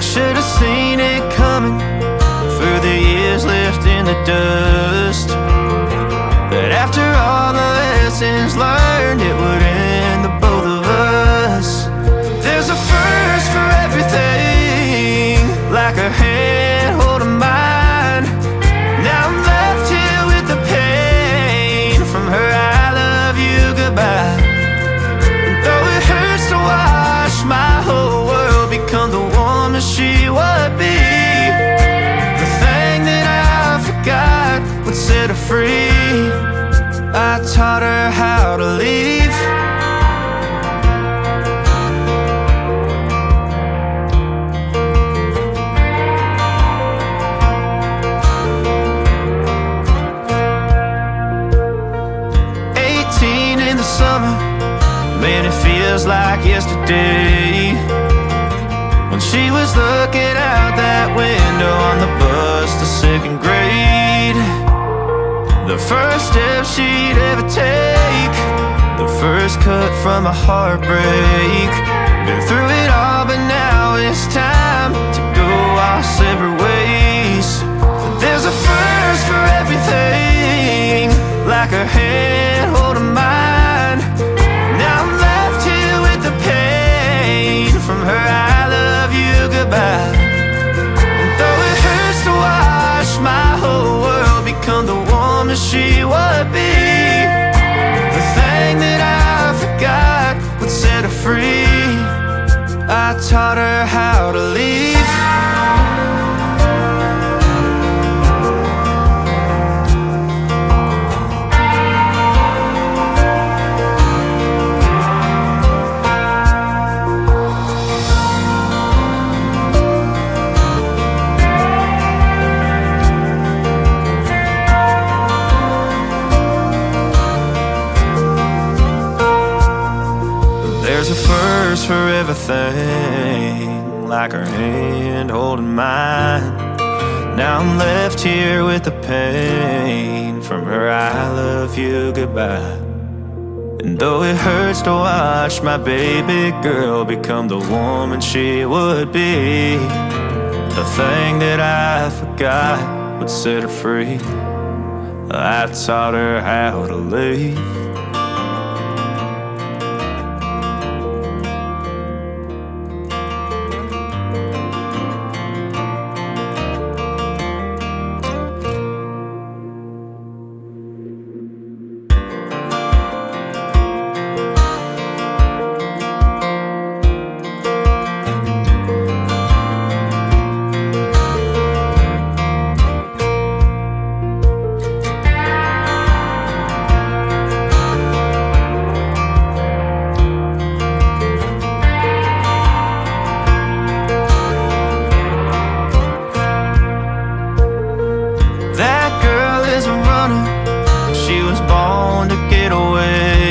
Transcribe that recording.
should have seen it coming through the years left in the dust, that after all the lessons learned, it would end the both of us. There's a first for everything, like her hand holding mine. Now I'm left here with the pain from her I love you goodbye. And though it hurts to watch my whole world become the woman she would be, the thing that I forgot would set her free. I taught her how to leave. In the summer, man, it feels like yesterday, when she was looking out that window on the bus to second grade. The first step she'd ever take, the first cut from a heartbreak. Been through it all, but now it's time to go our separate ways. But there's a first for everything, like her hand holding mine. Now I'm left here with the pain from her I love you goodbye. And though it hurts to watch my whole world become the woman she would be, the thing that I forgot would set her free. I taught her how to leave. There's a first for everything, like her hand holding mine. Now I'm left here with the pain from her I love you goodbye. And though it hurts to watch my baby girl become the woman she would be, the thing that I forgot would set her free. I taught her how to leave. That girl is a runner,